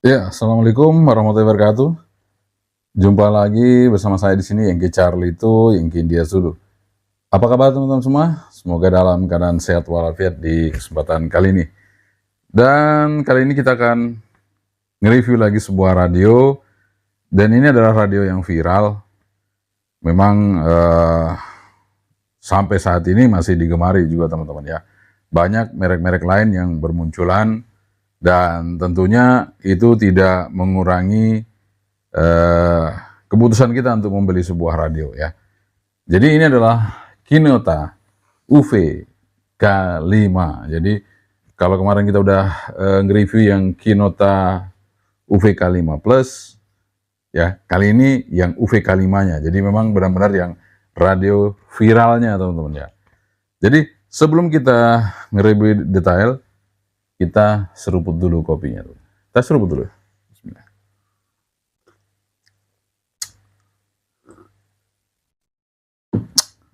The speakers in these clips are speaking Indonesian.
Ya, assalamualaikum warahmatullahi wabarakatuh. Jumpa lagi bersama saya di sini, Yengki Charlie itu, Yengki India Zulu. Apa kabar teman-teman semua? Semoga dalam keadaan sehat walafiat di kesempatan kali ini. Dan kali ini kita akan nge-review lagi sebuah radio. Dan ini adalah radio yang viral. Memang sampai saat ini masih digemari juga teman-teman ya. Banyak merek-merek lain yang bermunculan. Dan tentunya itu tidak mengurangi eh, keputusan kita untuk membeli sebuah radio ya. Jadi ini adalah Kinota UV K5. Jadi kalau kemarin kita udah nge-review yang Kinota UV K5 Plus, ya kali ini yang UV K5-nya. Jadi memang benar-benar yang radio viralnya teman-teman ya. Jadi sebelum kita nge-review detail, kita seruput dulu kopinya. Kita seruput dulu. Bismillah.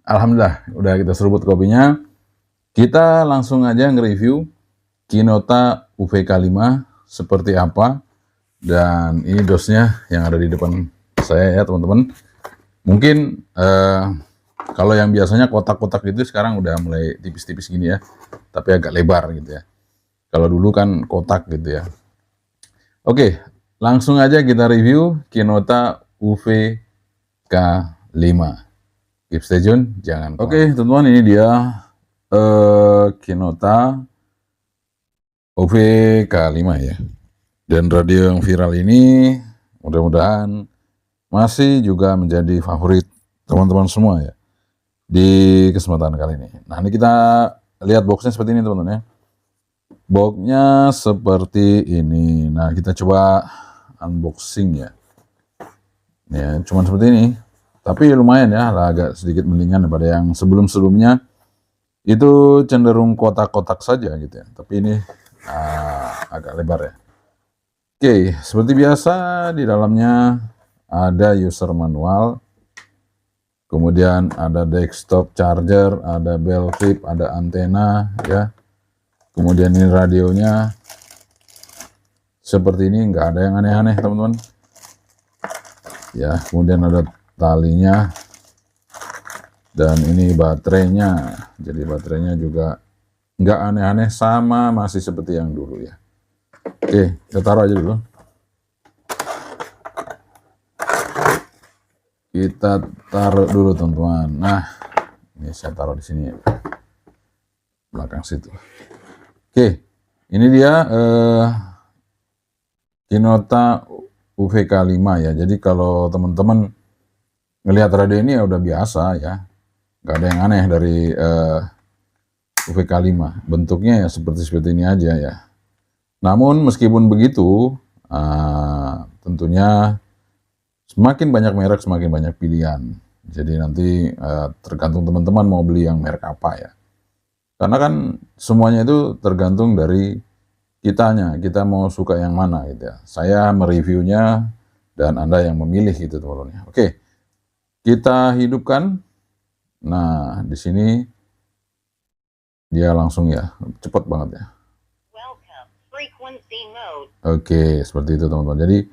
Alhamdulillah, udah kita seruput kopinya. Kita langsung aja nge-review Kinota UVK5 seperti apa. Dan ini dosnya yang ada di depan saya ya teman-teman. Mungkin kalau yang biasanya kotak-kotak itu sekarang udah mulai tipis-tipis gini ya. Tapi agak lebar gitu ya. Kalau dulu kan kotak gitu ya. Oke, langsung aja kita review Kinota UVK5. Keep stay tune, jangan. Oke, teman-teman, ini dia Kinota UVK5 ya. Dan radio yang viral ini mudah-mudahan masih juga menjadi favorit teman-teman semua ya di kesempatan kali ini. Nah, ini kita lihat boxnya seperti ini teman-teman ya. Boxnya seperti ini. Nah, kita coba unboxing ya. Ya, cuman seperti ini. Tapi lumayan ya, agak sedikit mendingan daripada yang sebelum-sebelumnya. Itu cenderung kotak-kotak saja gitu ya. Tapi ini agak lebar ya. Oke, seperti biasa di dalamnya ada user manual. Kemudian ada desktop charger, ada bell clip, ada antena ya. Kemudian ini radionya. Seperti ini, nggak ada yang aneh-aneh teman-teman. Ya, kemudian ada talinya. Dan ini baterainya. Jadi baterainya juga nggak aneh-aneh, sama masih seperti yang dulu ya. Oke, kita taruh aja dulu. Kita taruh dulu teman-teman. Nah, ini saya taruh di sini ya. Belakang situ. Oke, ini dia Kinota UVK5 ya. Jadi kalau teman-teman ngelihat radio ini ya udah biasa ya. Nggak ada yang aneh dari UVK5. Bentuknya ya seperti ini aja ya. Namun meskipun begitu, tentunya semakin banyak merek semakin banyak pilihan. Jadi nanti tergantung teman-teman mau beli yang merek apa ya. Karena kan semuanya itu tergantung dari kitanya, kita mau suka yang mana gitu ya. Saya mereviewnya dan Anda yang memilih gitu teman-teman. Oke, kita hidupkan. Nah, di sini dia langsung ya, cepet banget ya. Oke, seperti itu teman-teman. Jadi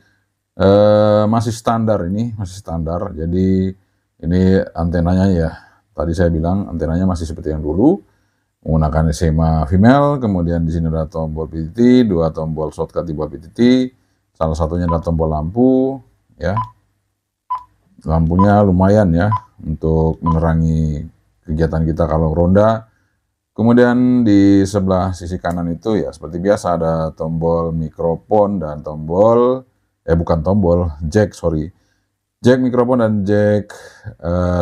masih standar ini, masih standar. Jadi ini antenanya ya, tadi saya bilang antenanya masih seperti yang dulu, menggunakan SMA female. Kemudian di sini ada tombol PTT, dua tombol shortcut di bawah PTT. Salah satunya adalah tombol lampu, ya. Lampunya lumayan ya untuk menerangi kegiatan kita kalau ronda. Kemudian di sebelah sisi kanan itu ya seperti biasa ada tombol mikrofon dan tombol bukan tombol jack, jack mikrofon dan jack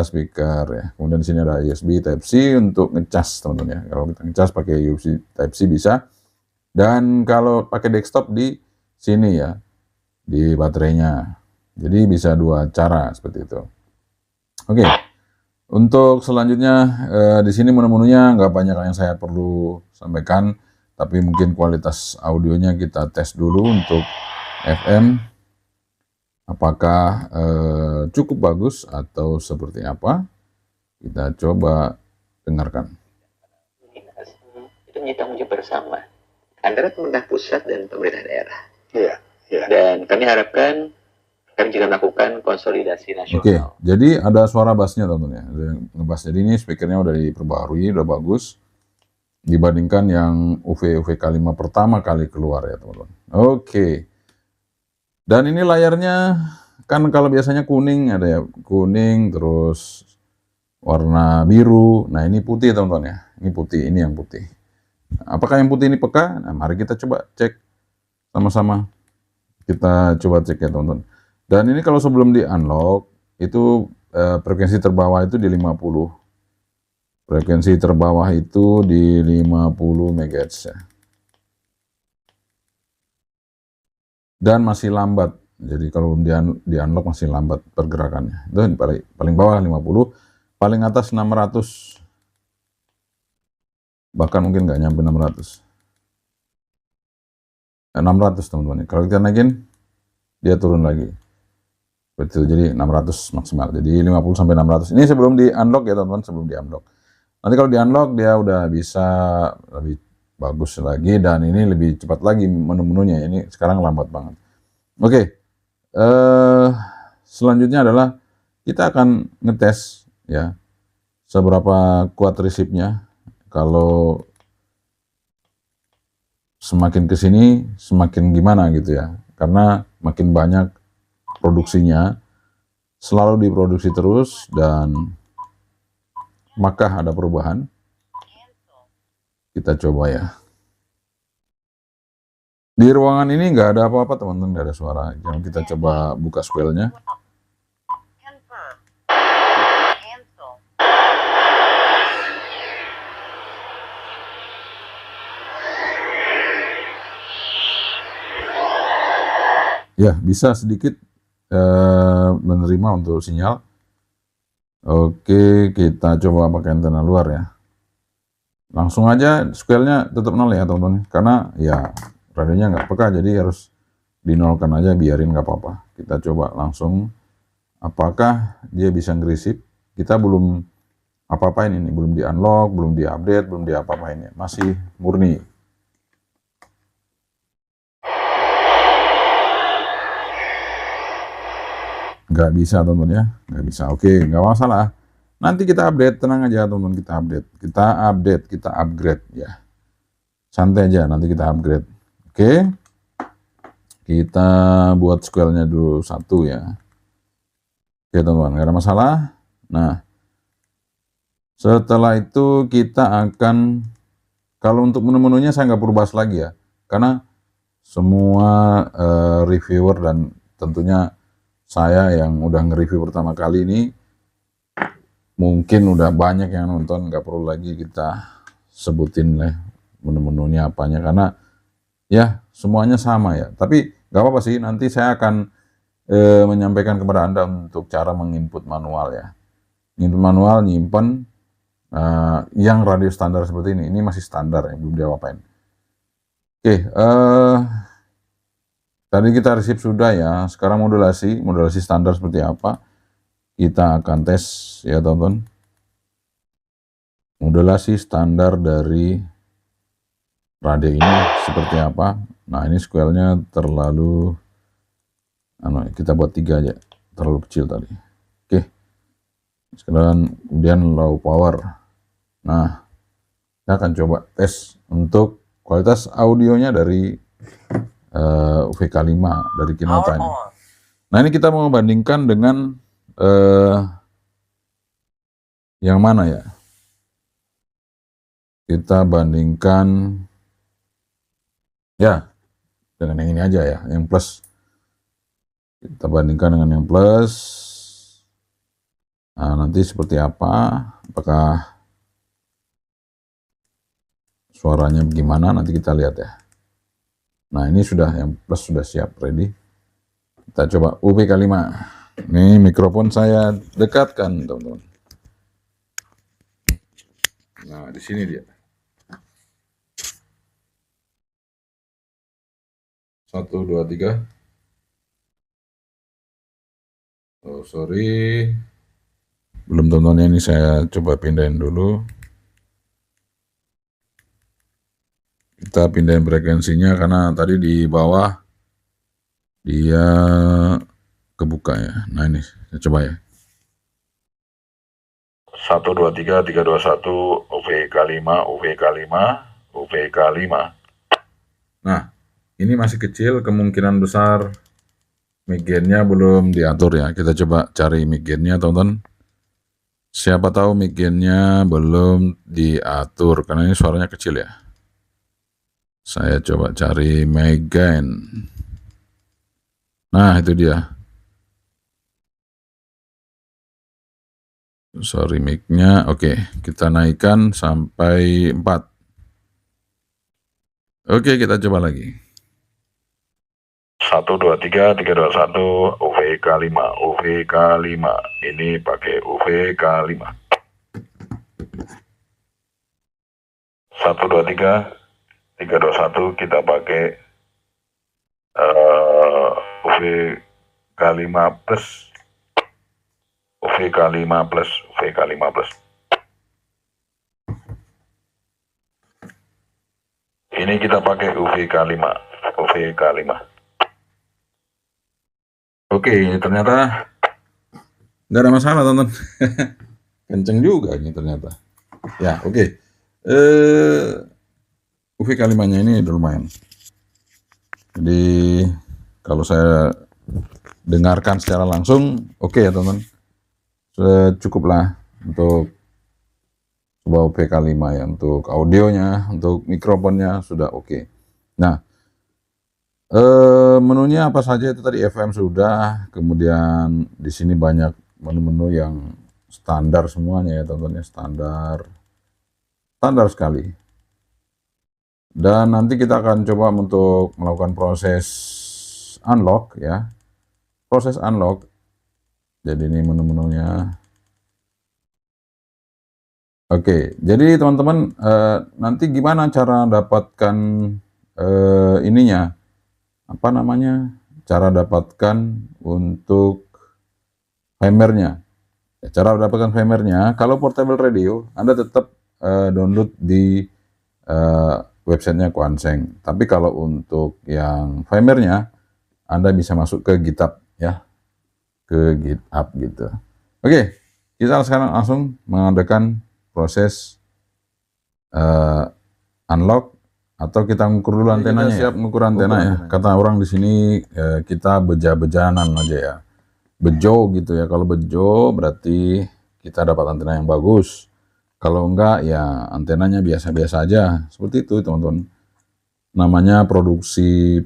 speaker ya. Kemudian di sini ada USB Type C untuk ngecas teman-teman ya. Kalau kita ngecas pakai USB Type C bisa. Dan kalau pakai desktop di sini ya, di baterainya. Jadi bisa dua cara seperti itu. Oke, untuk selanjutnya di sini menu-menunya nggak banyak yang saya perlu sampaikan, tapi mungkin kualitas audionya kita tes dulu untuk FM. Apakah cukup bagus atau seperti apa? Kita coba dengarkan. Itu menjadi tanggung jawab bersama antara pemerintah pusat dan pemerintah daerah. Iya, Dan kami harapkan kami juga melakukan konsolidasi nasional. Oke, jadi ada suara bassnya teman-teman ya, ada yang ngebass. Jadi ini speakernya udah diperbarui, udah bagus dibandingkan yang UVK5 pertama kali keluar ya teman-teman. Oke, dan ini layarnya kan kalau biasanya kuning, ada ya kuning terus warna biru. Nah ini putih teman-teman ya, ini putih, ini yang putih. Apakah yang putih ini peka? Nah mari kita coba cek sama-sama. Kita coba cek ya teman-teman. Dan ini kalau sebelum di unlock itu frekuensi terbawah itu di 50. Frekuensi terbawah itu di 50 MHz ya. Dan masih lambat. Jadi kalau di unlock masih lambat pergerakannya. Itu paling bawah 50, paling atas 600. Bahkan mungkin nggak nyampe 600. 600 teman-teman. Kalau kita naikin dia turun lagi. Betul, jadi 600 maksimal. Jadi 50 sampai 600. Ini sebelum di unlock ya teman-teman, sebelum di unlock. Nanti kalau di unlock dia udah bisa lebih bagus lagi dan ini lebih cepat lagi menu-menunya. Ini sekarang lambat banget. Oke. Selanjutnya adalah kita akan ngetes ya seberapa kuat resipnya. Kalau semakin ke sini semakin gimana gitu ya. Karena makin banyak produksinya, selalu diproduksi terus dan maka ada perubahan. Kita coba ya. Di ruangan ini nggak ada apa-apa teman-teman, nggak ada suara. Jangan kita coba buka squelnya. Ya bisa sedikit menerima untuk sinyal. Oke, kita coba pakai antena luar ya. Langsung aja squelnya tetap 0 ya teman-teman, karena ya radionya nggak peka, jadi harus dinolkan aja, biarin nggak apa-apa. Kita coba langsung apakah dia bisa ngerisip. Kita belum apa-apain ini, belum di unlock, belum di update, belum di apa-apain ya, masih murni. Nggak bisa teman-teman ya, nggak bisa. Oke, nggak masalah. Nanti kita update, tenang aja teman-teman, kita upgrade ya. Santai aja, nanti kita upgrade. Oke, kita buat squelnya dulu 1 ya. Oke teman-teman, nggak ada masalah. Nah, setelah itu kita akan, kalau untuk menu-menunya saya nggak perlu bahas lagi ya, karena semua reviewer dan tentunya saya yang udah nge-review pertama kali ini mungkin udah banyak yang nonton, nggak perlu lagi kita sebutin lah menu-menunya apanya, karena ya semuanya sama ya. Tapi nggak apa-apa sih, nanti saya akan menyampaikan kepada Anda untuk cara menginput manual ya. Input manual, nyimpen yang radio standar seperti ini masih standar ya, belum diapa-apain. Oke, tadi kita resip sudah ya, sekarang modulasi standar seperti apa, kita akan tes ya teman-teman. Modulasi standar dari radio ini seperti apa. Nah ini squelnya terlalu, kita buat 3 aja, terlalu kecil tadi. Oke, sekarang kemudian low power. Nah kita akan coba tes untuk kualitas audionya dari UVK5 dari Kinota ini. Nah ini kita mau membandingkan dengan yang mana ya? Kita bandingkan ya dengan yang ini aja ya, yang plus. Kita bandingkan dengan yang plus. Nah nanti seperti apa? Apakah suaranya bagaimana? Nanti kita lihat ya. Nah ini sudah, yang plus sudah siap, ready. Kita coba UVK5. Ini mikrofon saya dekatkan teman-teman. Nah di sini dia. 1, 2, 3. Oh sorry, belum teman-teman, ini saya coba pindahin dulu. Kita pindahin frekuensinya karena tadi di bawah dia kebuka ya. Nah ini saya coba ya. 123 321 UVK5 UVK5 UVK5. Nah, ini masih kecil, kemungkinan besar mic gain-nya belum diatur ya. Kita coba cari mic gain-nya, teman-teman. Siapa tahu mic gain-nya belum diatur karena ini suaranya kecil ya. Saya coba cari mic gain. Nah, itu dia. Sorry, mic-nya. Oke, kita naikkan sampai 4. Oke, kita coba lagi. 123 321 UVK5 UVK5. Ini pakai UVK5. 123 321 kita pakai UVK5 plus. UVK5 plus UVK5 plus. Ini kita pakai UVK5 UVK5. Oke, ternyata nggak ada masalah, teman-teman. Kenceng juga ini ternyata. Ya, oke. UVK5-nya ini udah lumayan. Jadi kalau saya dengarkan secara langsung, oke ya teman-teman. Cukuplah untuk coba UVK5 ya, untuk audionya, untuk mikrofonnya sudah oke. Nah, menunya apa saja itu tadi, FM sudah, kemudian di sini banyak menu-menu yang standar semuanya ya teman-teman ya, standar sekali. Dan nanti kita akan coba untuk melakukan proses unlock ya, proses unlock. Jadi ini menu-menunya. Oke, jadi teman-teman nanti gimana cara dapatkan ininya, apa namanya, cara dapatkan untuk firmware-nya. Cara dapatkan firmware-nya, kalau portable radio Anda tetap download di websitenya Quanseng. Tapi kalau untuk yang firmware-nya Anda bisa masuk ke GitHub ya, ke GitHub gitu. Oke, kita sekarang langsung mengadakan proses unlock, atau kita ngukur dulu antenanya. Kita siap ngukur antena ya. Kata orang di sini kita beja-bejanan aja ya, bejo gitu ya. Kalau bejo berarti kita dapat antena yang bagus. Kalau enggak ya antenanya biasa-biasa aja. Seperti itu teman-teman. Namanya produksi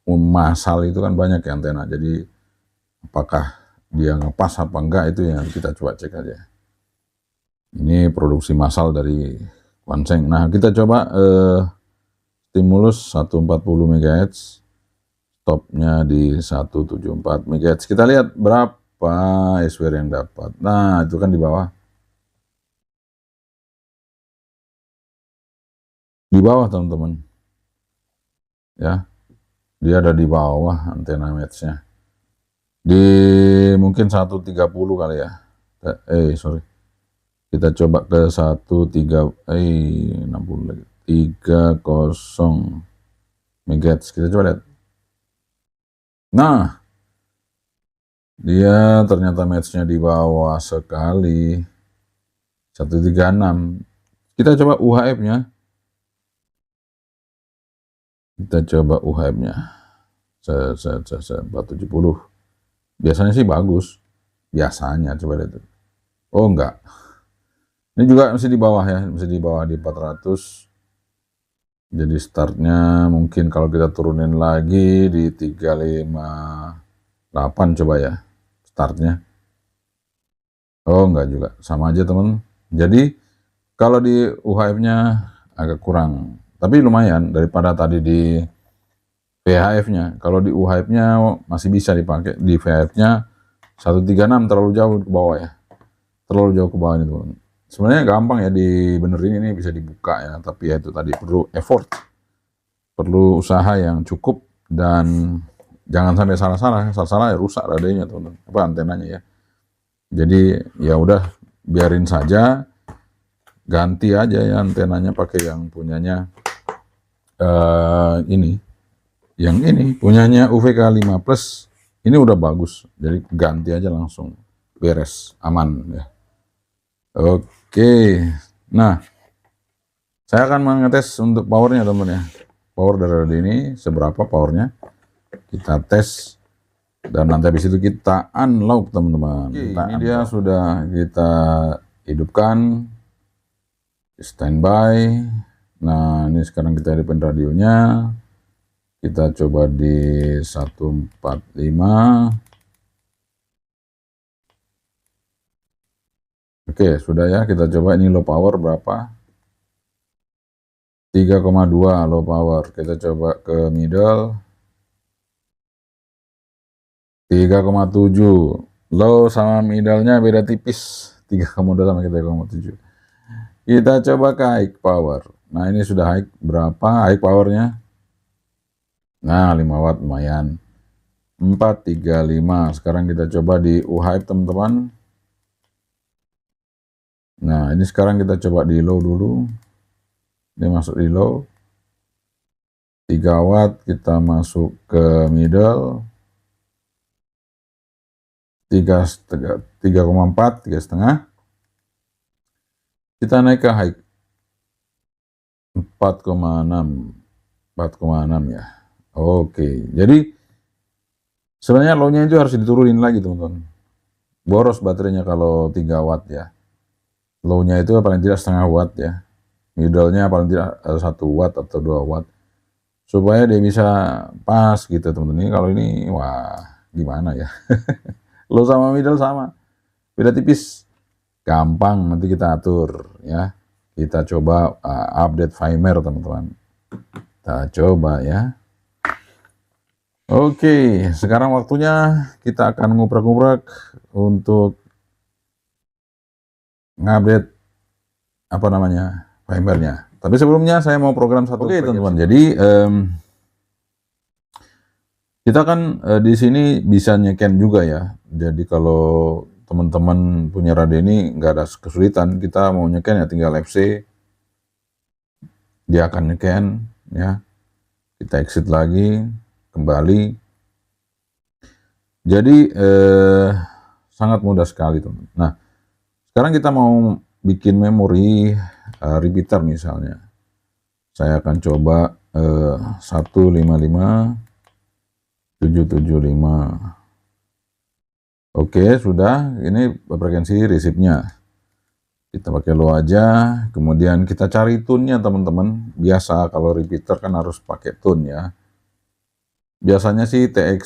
massal itu kan banyak ya antena. Jadi apakah dia ngepas apa enggak itu yang kita coba cek aja. Ini produksi massal dari Quanseng. Nah, kita coba stimulus 140 MHz, stopnya di 174 MHz. Kita lihat berapa SWR yang dapat. Nah, itu kan di bawah. Di bawah teman-teman. Ya. Dia ada di bawah antena match-nya. Di mungkin 130 kali ya. Sorry. Kita coba ke 60 lagi. 30 MHz. Kita coba lihat. Nah, dia ternyata match-nya di bawah sekali. 136. Kita coba UHF-nya. Kita coba UHF-nya. 470. Biasanya sih bagus. Biasanya, coba lihat. Oh, enggak. Ini juga masih di bawah ya, masih di bawah di 400. Jadi startnya mungkin kalau kita turunin lagi di 358 coba ya startnya. Oh enggak juga, sama aja teman. Jadi kalau di UHF-nya agak kurang, tapi lumayan daripada tadi di VHF-nya. Kalau di UHF-nya masih bisa dipakai, di VHF-nya 136 terlalu jauh ke bawah ya, terlalu jauh ke bawah ini teman. Sebenarnya gampang ya dibenerin, ini bisa dibuka ya, tapi ya itu tadi perlu effort, perlu usaha yang cukup, dan jangan sampai salah-salah ya rusak radionya teman-teman, apa antenanya ya. Jadi ya udah biarin saja, ganti aja ya antenanya pakai yang punyanya ini yang ini punyanya UVK 5 plus ini udah bagus, jadi ganti aja langsung, beres, aman ya. Oke, nah saya akan mengetes untuk powernya teman-teman ya, power dari radio ini seberapa powernya kita tes, dan nanti habis itu kita unlock teman-teman. Ini dia sudah kita hidupkan, standby. Nah ini sekarang kita hidupin radionya, kita coba di 145. Oke sudah ya, kita coba ini low power berapa, 3,2 low power. Kita coba ke middle, 3,7. Low sama middle-nya beda tipis, 3,2 sama 3,7. Kita coba ke high power. Nah ini sudah high, berapa high powernya? Nah 5 watt lumayan, 435. Sekarang kita coba di U-hype teman-teman. Nah ini sekarang kita coba di low dulu, ini masuk di low, 3 watt. Kita masuk ke middle, 3,4, 3,5. Kita naik ke high, 4,6 ya. Oke, jadi sebenarnya low-nya itu harus diturunin lagi teman-teman, boros baterainya kalau 3 watt ya. Low-nya itu paling tidak setengah watt ya, middle-nya paling tidak 1 watt atau 2 watt, supaya dia bisa pas gitu teman-teman. Ini kalau ini wah gimana ya. Low sama middle sama, beda tipis, gampang nanti kita atur ya. Kita coba update firmware teman-teman, kita coba ya. Oke, sekarang waktunya kita akan nguprek-nguprek untuk ngupdate apa namanya firmware-nya. Tapi sebelumnya saya mau program satu. Oke teman-teman, jadi kita kan di sini bisa nyeken juga ya. Jadi kalau teman-teman punya radio ini nggak ada kesulitan, kita mau nyeken ya tinggal FC, dia akan nyeken ya. Kita exit lagi, kembali. Jadi sangat mudah sekali teman. Nah sekarang kita mau bikin memori repeater misalnya. Saya akan coba 155 775. Oke sudah, ini frekuensi resipnya. Kita pakai low aja, kemudian kita cari tune-nya teman-teman. Biasa kalau repeater kan harus pakai tune ya. Biasanya sih TX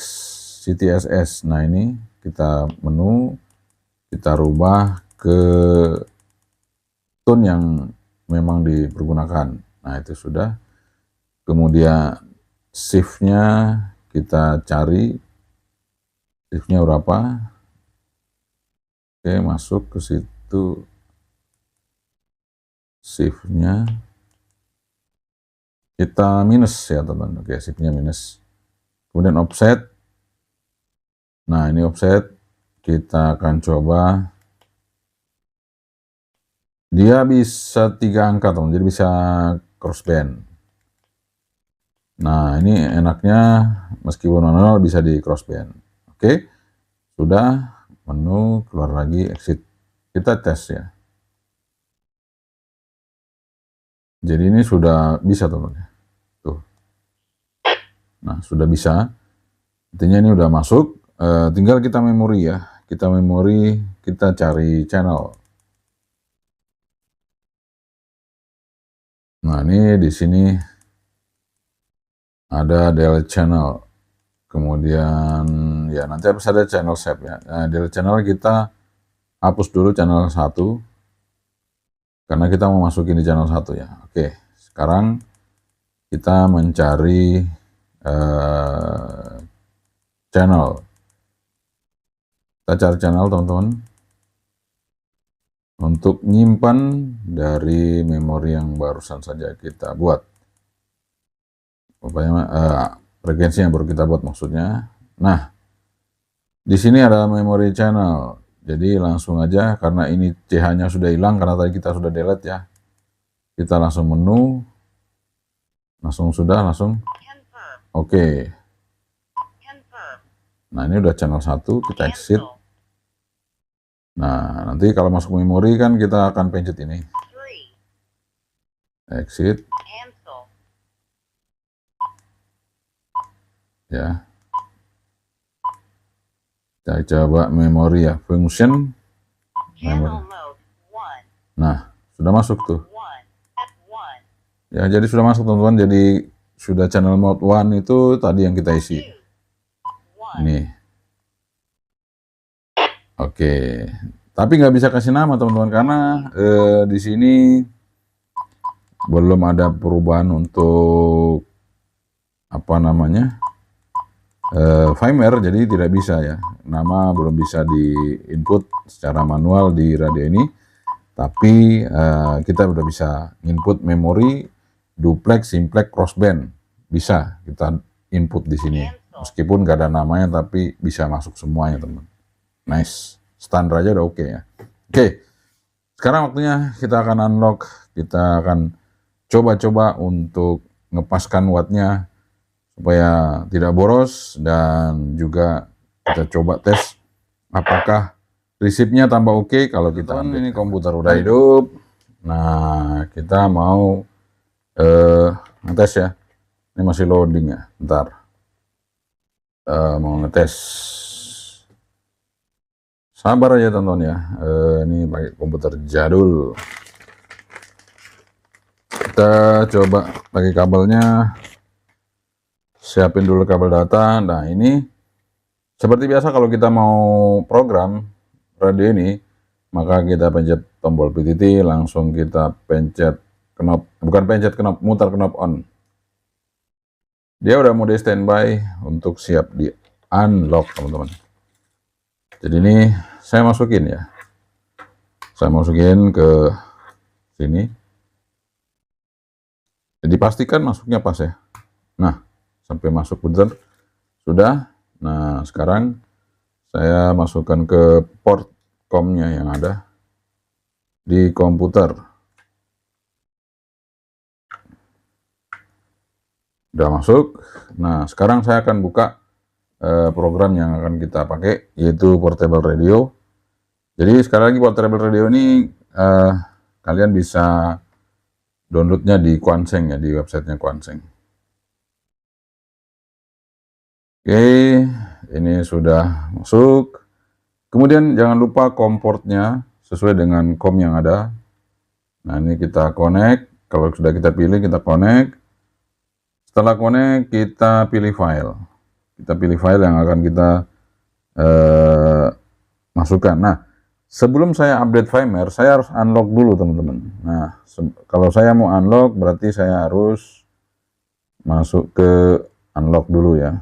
CTSS. Nah ini kita menu, kita rubah ke tune yang memang dipergunakan. Nah itu sudah. Kemudian shift-nya kita cari, shift-nya berapa. Oke masuk ke situ, shift-nya kita minus ya teman. Oke shift-nya minus. Kemudian offset. Nah ini offset, kita akan coba, dia bisa 3 angka teman, jadi bisa crossband. Nah ini enaknya meskipun manual bisa di crossband. Oke sudah, menu, keluar lagi, exit, kita tes ya. Jadi ini sudah bisa teman ya, tuh. Nah sudah bisa, intinya ini udah masuk. Tinggal kita memori ya, kita memori, kita cari channel. Nah ini di sini ada delete channel, kemudian ya nanti harus ada channel save ya. Nah delete channel kita hapus dulu channel 1 karena kita mau masukin di channel 1 ya. Oke sekarang kita mencari channel. Kita cari channel teman-teman untuk nyimpan dari memori yang barusan saja kita buat. Frekuensi yang baru kita buat maksudnya. Nah di sini ada memori channel, jadi langsung aja karena ini CH-nya sudah hilang karena tadi kita sudah delete ya. Kita langsung menu, langsung Oke. Nah, ini udah channel 1, kita exit. Nah, nanti kalau masuk memori kan kita akan pencet ini. Exit. Ya. Kita coba memori ya, function memori. Nah, sudah masuk tuh. Ya, jadi sudah masuk teman-teman. Jadi sudah channel mode 1 itu tadi yang kita isi. Ini. Oke. Tapi nggak bisa kasih nama teman-teman karena di sini belum ada perubahan untuk apa namanya firmware, jadi tidak bisa ya, nama belum bisa di input secara manual di radio ini. Tapi kita udah bisa input memori duplex, simplex, crossband, bisa kita input di sini meskipun nggak ada namanya tapi bisa masuk semuanya teman. Nice, standar aja udah oke ya. Oke, sekarang waktunya kita akan unlock, kita akan coba-coba untuk ngepaskan wattnya supaya tidak boros, dan juga kita coba tes apakah resipnya tambah oke kalau kita ini komputer udah hidup. Nah, kita mau ngetes ya. Ini masih loading ya, bentar. Mau ngetes. Sabar aja teman-teman ya. Ini pakai komputer jadul. Kita coba pakai kabelnya. Siapin dulu kabel data. Nah, ini seperti biasa kalau kita mau program radio ini, maka kita pencet tombol PTT, langsung kita pencet knop, bukan pencet knop, mutar knop on. Dia udah mode standby untuk siap di unlock teman-teman. Jadi ini saya masukin ya. Saya masukin ke sini. Jadi pastikan masuknya pas ya. Nah, sampai masuk bener. Sudah. Nah, sekarang saya masukkan ke port COM-nya yang ada di komputer. Udah masuk. Nah, sekarang saya akan buka program yang akan kita pakai, yaitu portable radio. Jadi sekali lagi, portable radio ini kalian bisa downloadnya di Quanseng ya, di websitenya Quanseng. Oke, ini sudah masuk. Kemudian jangan lupa COM portnya sesuai dengan COM yang ada. Nah, ini kita connect. Kalau sudah kita pilih, kita connect. Setelah connect, kita pilih file. Kita pilih file yang akan kita masukkan. Nah, sebelum saya update firmware, saya harus unlock dulu teman-teman. Nah, kalau saya mau unlock berarti saya harus masuk ke unlock dulu ya.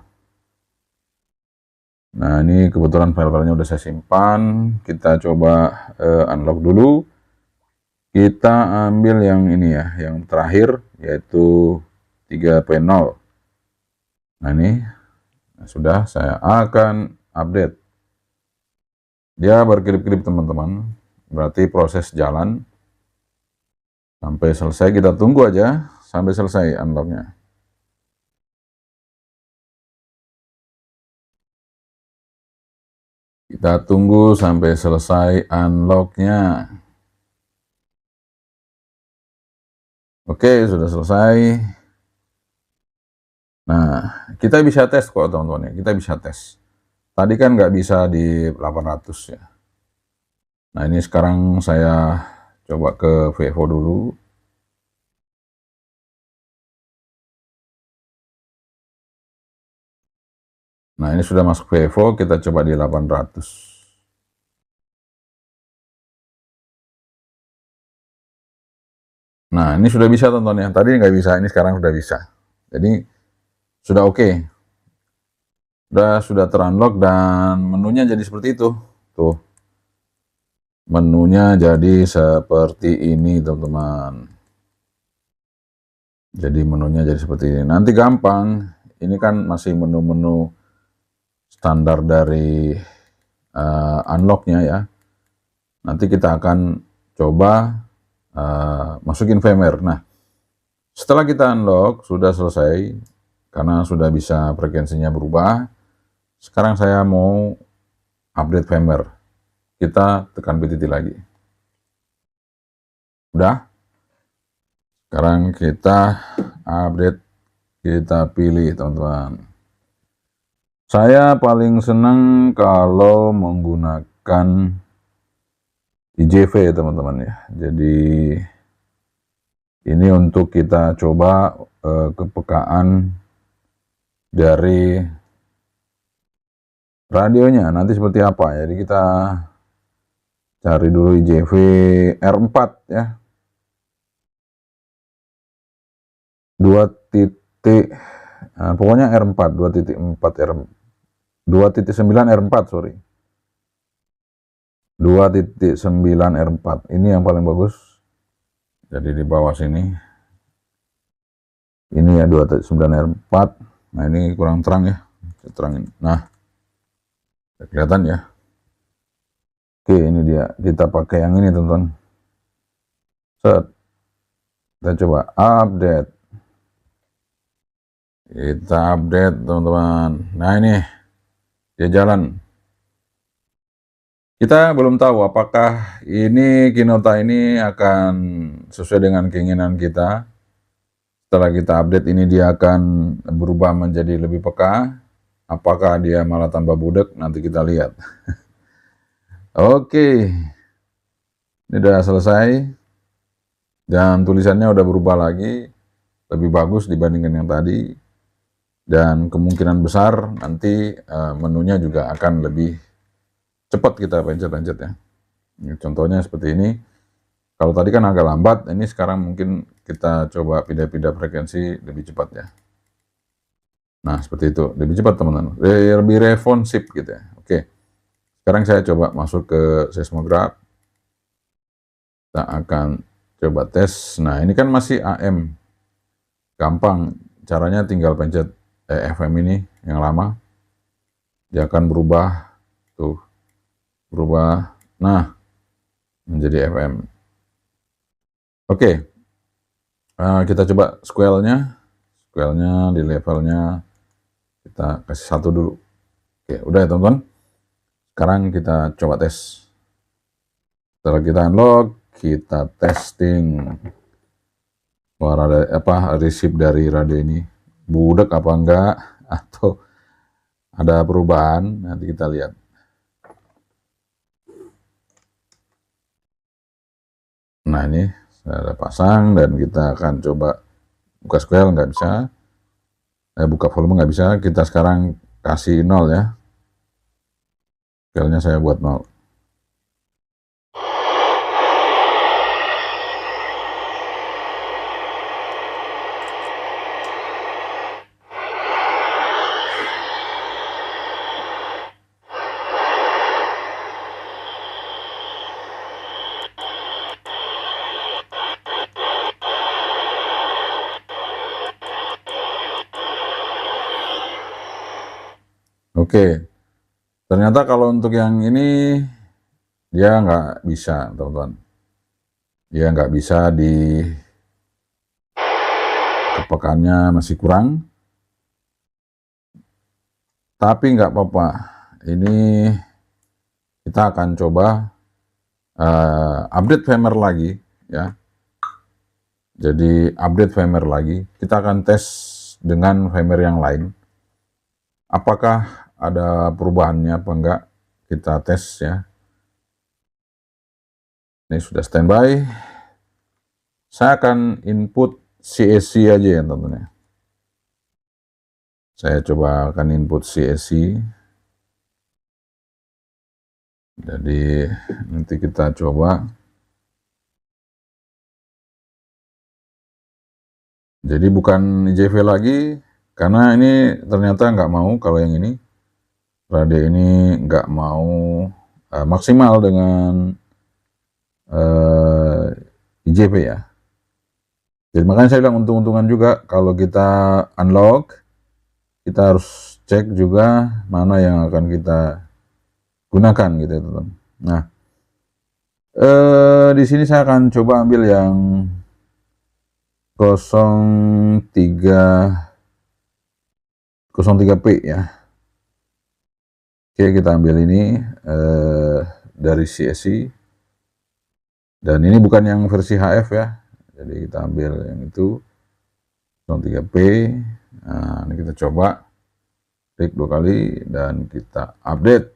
Nah, ini kebetulan file-filenya udah saya simpan. Kita coba unlock dulu. Kita ambil yang ini ya, yang terakhir, yaitu 3.0. Nah, ini sudah, saya akan update. Dia berkedip-kedip teman-teman, berarti proses jalan. Sampai selesai, kita tunggu aja sampai selesai unlocknya. Kita tunggu sampai selesai unlocknya. Oke, sudah selesai. Nah, kita bisa tes kok teman-teman ya, kita bisa tes. Tadi kan nggak bisa di 800 ya. Nah, ini sekarang saya coba ke Vevo dulu. Nah, ini sudah masuk Vevo, kita coba di 800. Nah, ini sudah bisa teman-teman ya. Tadi nggak bisa, ini sekarang sudah bisa. Jadi sudah oke. Sudah terunlock dan menunya jadi seperti itu. Tuh. Menunya jadi seperti ini, teman-teman. Jadi menunya jadi seperti ini. Nanti gampang. Ini kan masih menu-menu standar dari unlocknya ya. Nanti kita akan coba masukin firmware. Nah, setelah kita unlock, sudah selesai. karena sudah bisa frekuensinya berubah. Sekarang saya mau update firmware. Kita tekan PTT lagi. Udah. Sekarang kita update, kita pilih teman-teman. Saya paling senang kalau menggunakan IJV teman-teman ya. Jadi ini untuk kita coba kepekaan dari radionya nanti seperti apa. Jadi kita cari dulu IJV R4 ya. 2 pokoknya R4 2.4 R 2.9 R4 sorry. 2.9 R4 ini yang paling bagus. Jadi di bawah sini ini ya 2.9 R4. Nah ini kurang terang ya, saya terangin. Nah kelihatan ya. Oke, ini dia, kita pakai yang ini teman-teman. Set, kita coba update, kita update teman-teman. Nah ini dia jalan. Kita belum tahu apakah ini Kinota ini akan sesuai dengan keinginan kita. Setelah kita update ini dia akan berubah menjadi lebih peka. Apakah dia malah tambah budek? Nanti kita lihat. Oke. Ini udah selesai. Dan tulisannya udah berubah lagi. Lebih bagus dibandingkan yang tadi. Dan kemungkinan besar nanti menunya juga akan lebih cepat kita pencet-pencet ya. Ini contohnya seperti ini. Kalau tadi kan agak lambat, ini sekarang mungkin kita coba pindah-pindah frekuensi lebih cepat ya. Nah seperti itu, lebih cepat teman-teman, lebih responsif gitu ya. Oke, sekarang saya coba masuk ke seismograf. Kita akan coba tes. Nah ini kan masih AM, gampang. Caranya tinggal pencet FM ini yang lama, dia akan berubah tuh. Berubah, nah menjadi FM. Oke, kita coba square-nya di levelnya kita kasih 1 dulu. Oke, udah ya teman-teman. Sekarang kita coba tes. Setelah kita unlock, kita testing suara resip dari radio ini budek apa enggak atau ada perubahan, nanti kita lihat. Nah ini saya pasang dan kita akan coba buka square, nggak bisa, buka volume nggak bisa. Kita sekarang kasih 0 ya, square-nya saya buat 0. Oke, ternyata kalau untuk yang ini dia nggak bisa teman-teman, dia nggak bisa, di kepekaannya masih kurang, tapi nggak apa-apa. Ini kita akan coba update firmware lagi ya. Jadi update firmware lagi, kita akan tes dengan firmware yang lain. Apakah ada perubahannya apa enggak, kita tes ya. Ini sudah standby. Saya akan input CSC aja ya teman-teman. Saya coba akan input CSC. Jadi nanti kita coba. Jadi bukan IJV lagi, karena ini ternyata nggak mau. Kalau yang ini radio ini nggak mau maksimal dengan IJV ya. Jadi makanya saya bilang untung-untungan juga kalau kita unlock, kita harus cek juga mana yang akan kita gunakan gitu ya teman. Nah di sini saya akan coba ambil yang 03 03P ya. Oke, kita ambil ini dari CSI, dan ini bukan yang versi HF ya, jadi kita ambil yang itu 03P. Nah, ini kita coba klik 2 kali dan kita update.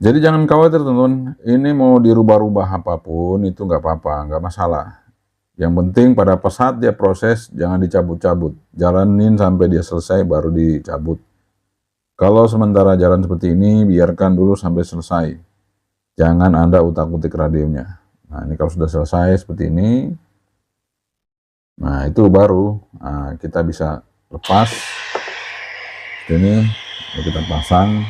Jadi jangan khawatir teman-teman, ini mau dirubah-rubah apapun itu nggak apa-apa, nggak masalah. Yang penting pada saat dia proses jangan dicabut-cabut, jalanin sampai dia selesai baru dicabut. Kalau sementara jalan seperti ini biarkan dulu sampai selesai, jangan Anda utak-utik radionya. Nah, ini kalau sudah selesai seperti ini, nah itu baru kita bisa lepas. Ini kita pasang.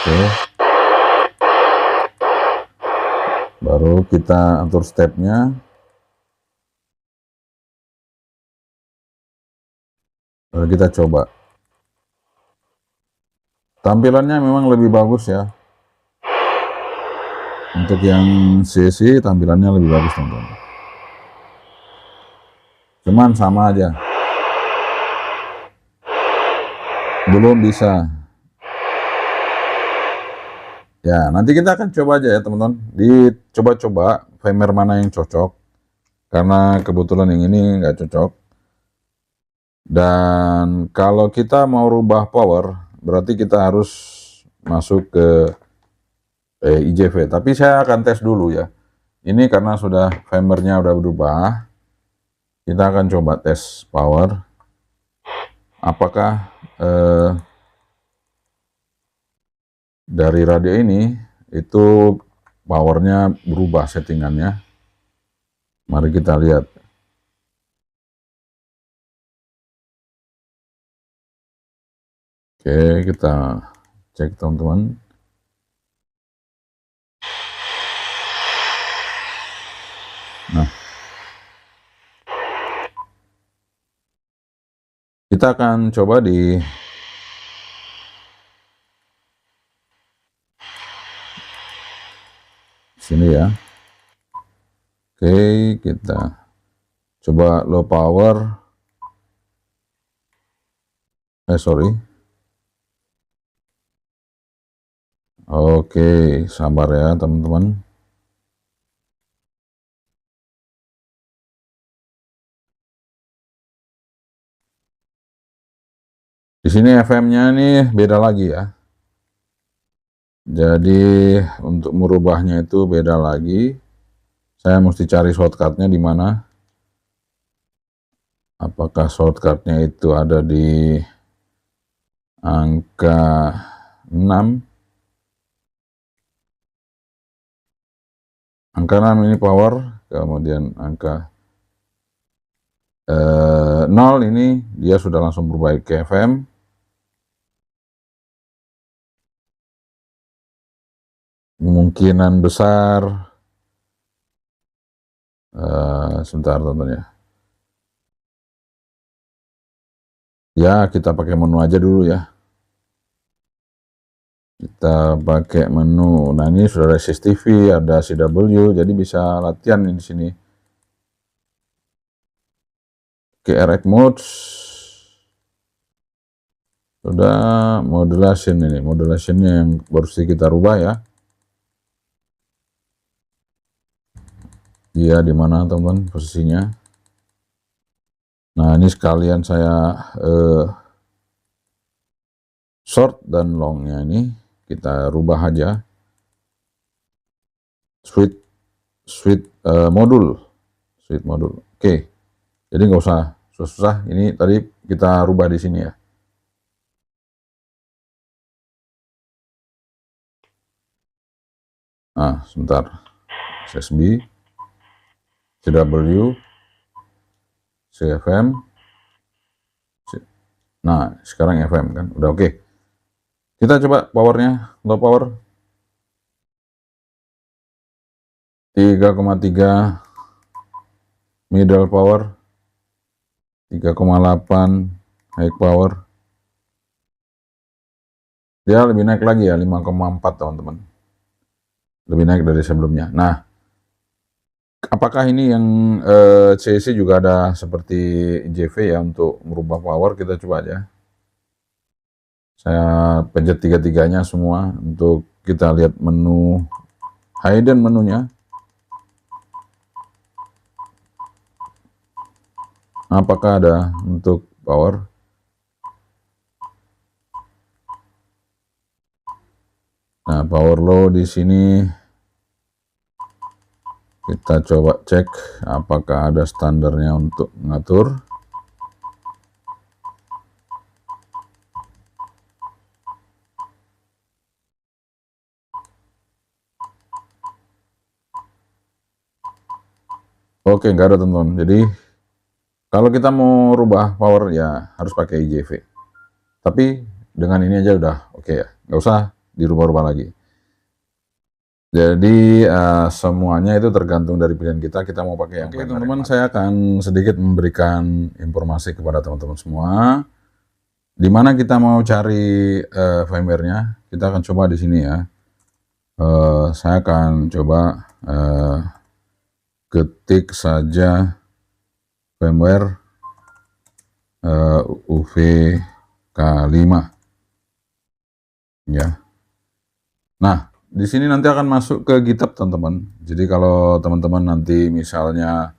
Oke. Baru kita atur stepnya. Lalu kita coba. Tampilannya memang lebih bagus ya. Untuk yang CC tampilannya lebih bagus teman-teman. Cuman sama aja. Belum bisa. Ya, nanti kita akan coba aja ya teman-teman. Dicoba-coba firmware mana yang cocok. Karena kebetulan yang ini nggak cocok. Dan kalau kita mau rubah power, berarti kita harus masuk ke IJV. Tapi saya akan tes dulu ya. Ini karena sudah firmware-nya udah berubah. Kita akan coba tes power. Apakah dari radio ini itu powernya berubah settingannya. Mari kita lihat. Oke, kita cek teman-teman. Nah, kita akan coba di sini ya. Oke, kita coba low power. Sorry. Oke, sabar ya teman-teman. Di sini FM-nya nih beda lagi ya. Jadi untuk merubahnya itu beda lagi. Saya mesti cari shortcutnya di mana. Apakah shortcutnya itu ada di angka 6? Angka 6 ini power, kemudian angka 0 ini dia sudah langsung berubah ke FM. Kemungkinan besar, sebentar tonton ya. Ya, kita pakai menu aja dulu ya. Kita pakai menu. Nah, ini sudah ada CCTV, ada CW, jadi bisa latihan di sini. Oke, RX mode. Sudah modulation ini, modulationnya yang baru kita rubah ya. Dia di mana teman-teman posisinya? Nah, ini sekalian saya short dan longnya ini kita rubah aja. Switch modul. Oke. Jadi nggak usah susah-susah. Ini tadi kita rubah di sini ya. Nah, sebentar. SSB, CW, CFM. Nah, sekarang FM kan. Udah oke. Kita coba powernya, low power. 3,3 middle power, 3,8 high power. Dia lebih naik lagi ya, 5,4 teman-teman. Lebih naik dari sebelumnya. Nah, Apakah ini yang CC juga ada seperti JV ya untuk merubah power? Kita coba aja. Saya pencet tiga-tiganya semua untuk kita lihat menu hidden menunya. Apakah ada untuk power? Nah, power low di sini kita coba cek apakah ada standarnya untuk mengatur. Oke, nggak ada teman-teman. Jadi kalau kita mau rubah power ya harus pakai IJV. Tapi dengan ini aja udah oke ya, nggak usah dirubah-rubah lagi. Jadi semuanya itu tergantung dari pilihan kita. Kita mau pakai yang oke, teman-teman. Saya akan sedikit memberikan informasi kepada teman-teman semua. Di mana kita mau cari firmware-nya? Kita akan coba di sini ya. Saya akan coba ketik saja firmware UVK5 ya. Nah, di sini nanti akan masuk ke GitHub teman-teman. Jadi kalau teman-teman nanti misalnya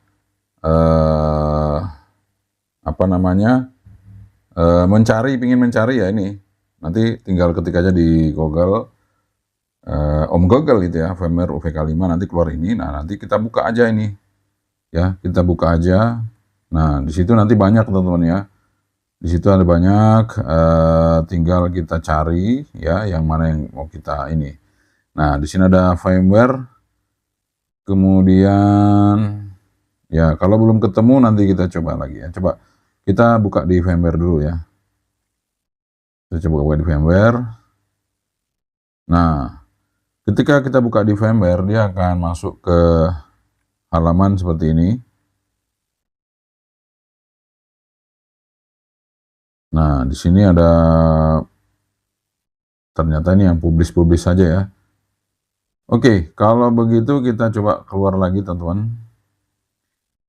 ingin mencari ya ini, nanti tinggal ketik aja di Google, Om Google gitu ya, firmware UVK5, nanti keluar ini. Nah, nanti kita buka aja ini ya, kita buka aja. Nah, di situ nanti banyak teman-teman ya. Di situ ada banyak, tinggal kita cari ya yang mana yang mau kita ini. Nah, di sini ada firmware. Kemudian ya kalau belum ketemu nanti kita coba lagi ya. Coba kita buka di firmware dulu ya. Kita coba buka di firmware. Nah, ketika kita buka di firmware, dia akan masuk ke halaman seperti ini. Nah, di sini ada ternyata ini yang publish saja ya. Oke, kalau begitu kita coba keluar lagi teman-teman.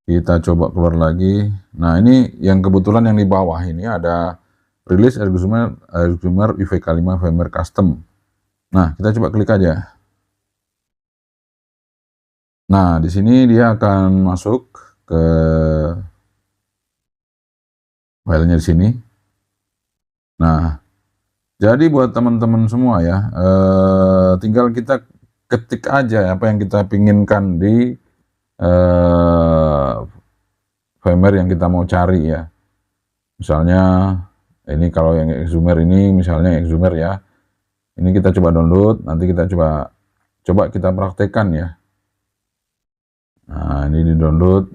Kita coba keluar lagi. Nah, ini yang kebetulan yang di bawah ini ada rilis Ergosumer UVK5 firmware custom. Nah, kita coba klik aja. Nah, di sini dia akan masuk ke filenya di sini. Nah, jadi buat teman-teman semua ya, tinggal kita ketik aja apa yang kita pinginkan di firmware yang kita mau cari ya. Misalnya ini kalau yang Exumer ini misalnya Exumer ya. Ini kita coba download, nanti kita coba kita praktekkan ya. Nah, ini di download.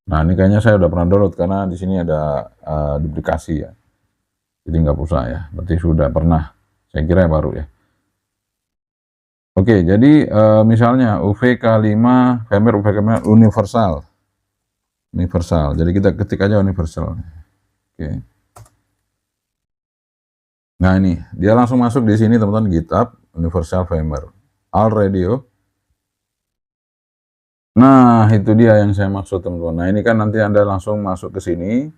Nah, ini kayaknya saya udah pernah download karena di sini ada duplikasi ya. Jadi nggak usah ya, berarti sudah pernah. Saya kira baru ya. Oke, jadi misalnya UVK5, firmware UVK5 universal. Jadi kita ketik aja universal. Oke. Nah, ini dia langsung masuk di sini teman-teman, GitHub universal firmware all radio. Nah, itu dia yang saya maksud teman-teman. Nah, ini kan nanti Anda langsung masuk ke sini.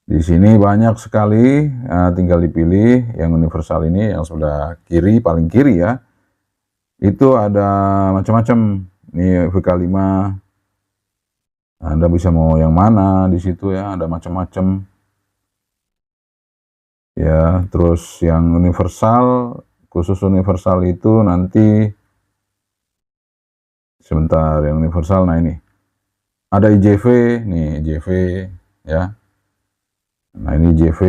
Di sini banyak sekali, tinggal dipilih yang universal ini yang sebelah kiri, paling kiri ya. Itu ada macam-macam. Ini VK5. Anda bisa mau yang mana di situ ya, ada macam-macam. Ya, terus yang universal, khusus universal itu nanti sebentar, yang universal. Nah, ini ada IJV, nih IJV ya. Nah, ini IJV.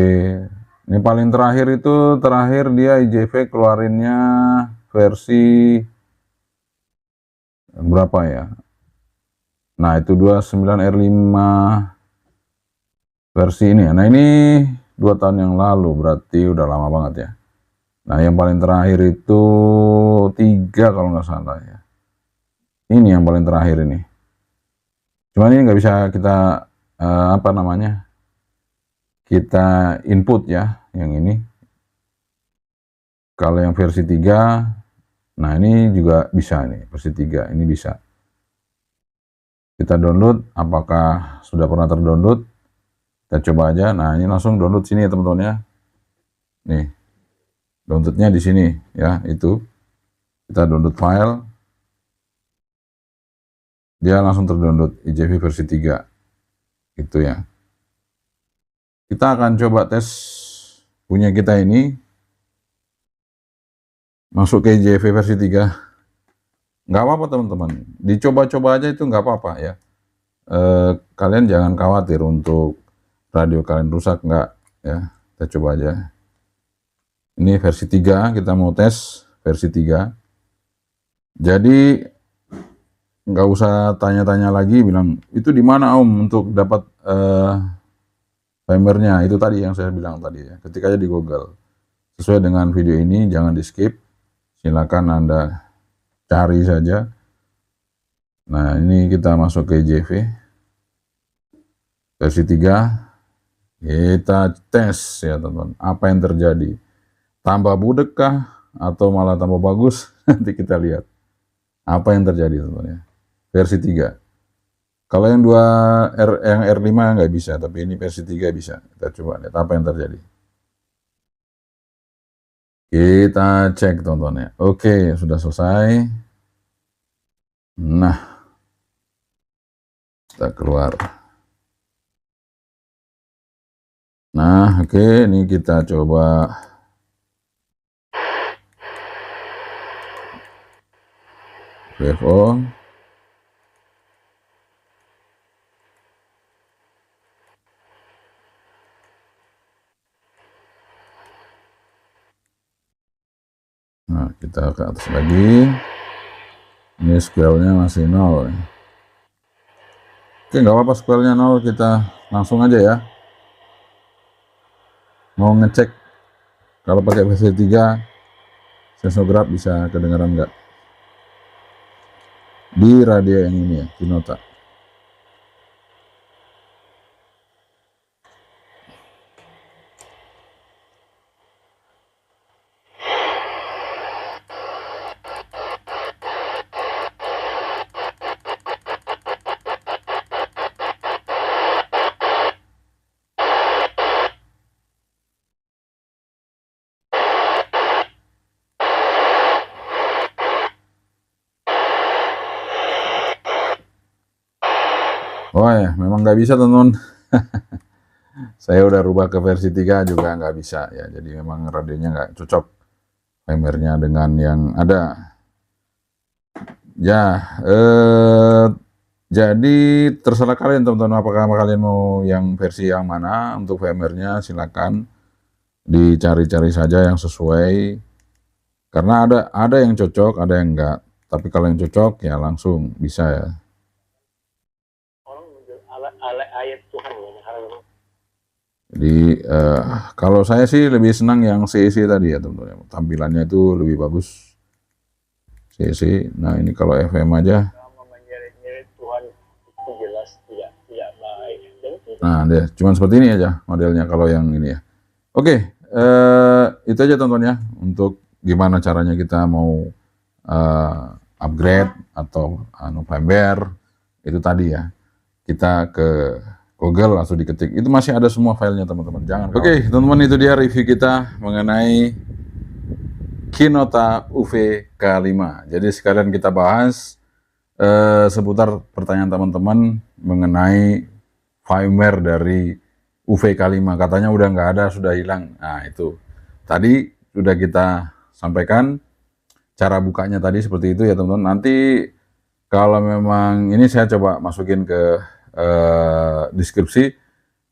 Ini paling terakhir itu, dia IJV keluarinnya versi berapa ya? Nah, itu 29R5 versi ini ya. Nah, ini 2 tahun yang lalu, berarti udah lama banget ya. Nah, yang paling terakhir itu 3 kalau nggak salah ya. Ini yang paling terakhir ini. Cuman ini nggak bisa kita kita input ya, yang ini. Kalau yang versi 3, nah ini juga bisa nih, versi 3 ini bisa. Kita download, apakah sudah pernah terdownload? Kita coba aja. Nah, ini langsung download sini ya teman-teman ya. Nih, downloadnya di sini ya, itu. Kita download file. Dia langsung terdownload IJV versi 3. Gitu ya. Kita akan coba tes punya kita ini masuk ke IJV versi 3. Nggak apa-apa teman-teman, dicoba-coba aja itu nggak apa-apa ya. Kalian jangan khawatir untuk radio kalian rusak, nggak ya. Kita coba aja. Ini versi 3, kita mau tes versi 3. Jadi nggak usah tanya-tanya lagi bilang itu di mana Om untuk dapat firmware-nya. Itu tadi yang saya bilang tadi ya. Ketik aja di Google. Sesuai dengan video ini, jangan di skip. Silakan Anda cari saja. Nah, ini kita masuk ke IJV versi 3. Kita tes ya teman-teman, apa yang terjadi. Tambah budek kah atau malah tambah bagus? Nanti kita lihat apa yang terjadi teman-teman ya. Versi 3. Kalau yang yang R5 nggak bisa, tapi ini versi 3 bisa. Kita coba lihat apa yang terjadi. Kita cek teman-teman ya. Oke, sudah selesai. Nah, kita keluar. Nah, oke, ini kita coba VFO. Nah, kita ke atas lagi. Ini scale-nya masih 0. Oke, nggak apa-apa scale-nya 0, kita langsung aja ya. Mau ngecek kalau pakai versi 3 seismograf bisa kedengaran nggak di radio yang ini ya, Kinota. Oh ya, memang nggak bisa teman-teman. Saya udah rubah ke versi 3 juga nggak bisa ya. Jadi memang radionya nggak cocok firmware-nya dengan yang ada. Ya, jadi terserah kalian teman-teman, apakah kalian mau yang versi yang mana. Untuk firmware-nya silakan dicari-cari saja yang sesuai. Karena ada yang cocok, ada yang enggak. Tapi kalau yang cocok ya langsung bisa ya. Ayat Tuhan ya. Jadi kalau saya sih lebih senang yang CEC tadi ya teman-teman. Tampilannya itu lebih bagus CEC. Nah ini kalau FM aja. Tuhan itu jelas tidak baik. Nah deh, cuman seperti ini aja modelnya kalau yang ini ya. Oke, itu aja teman-teman ya. Untuk gimana caranya kita mau upgrade atau firmware itu tadi ya. Kita ke Google langsung diketik, itu masih ada semua filenya teman-teman, jangan. Oke teman-teman, itu dia review kita mengenai Kinota UV K5. Jadi sekalian kita bahas seputar pertanyaan teman-teman mengenai firmware dari UV K5. Katanya udah nggak ada, sudah hilang. Nah itu tadi sudah kita sampaikan cara bukanya tadi seperti itu ya teman-teman. Nanti kalau memang ini saya coba masukin ke deskripsi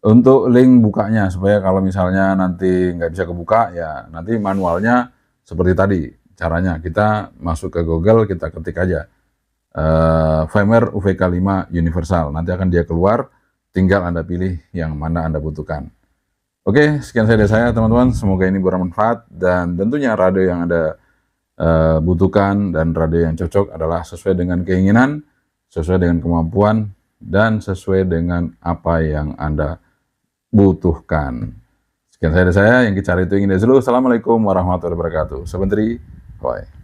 untuk link bukanya, supaya kalau misalnya nanti nggak bisa kebuka ya nanti manualnya seperti tadi caranya. Kita masuk ke Google, kita ketik aja firmware UVK5 universal, nanti akan dia keluar, tinggal Anda pilih yang mana Anda butuhkan. Oke, sekian dari saya teman-teman, semoga ini bermanfaat dan tentunya radio yang Anda butuhkan dan radio yang cocok adalah sesuai dengan keinginan, sesuai dengan kemampuan, dan sesuai dengan apa yang Anda butuhkan. Sekian dari saya, yang dicari itu ingin dulu. Assalamualaikum warahmatullahi wabarakatuh. Sebentar, bye.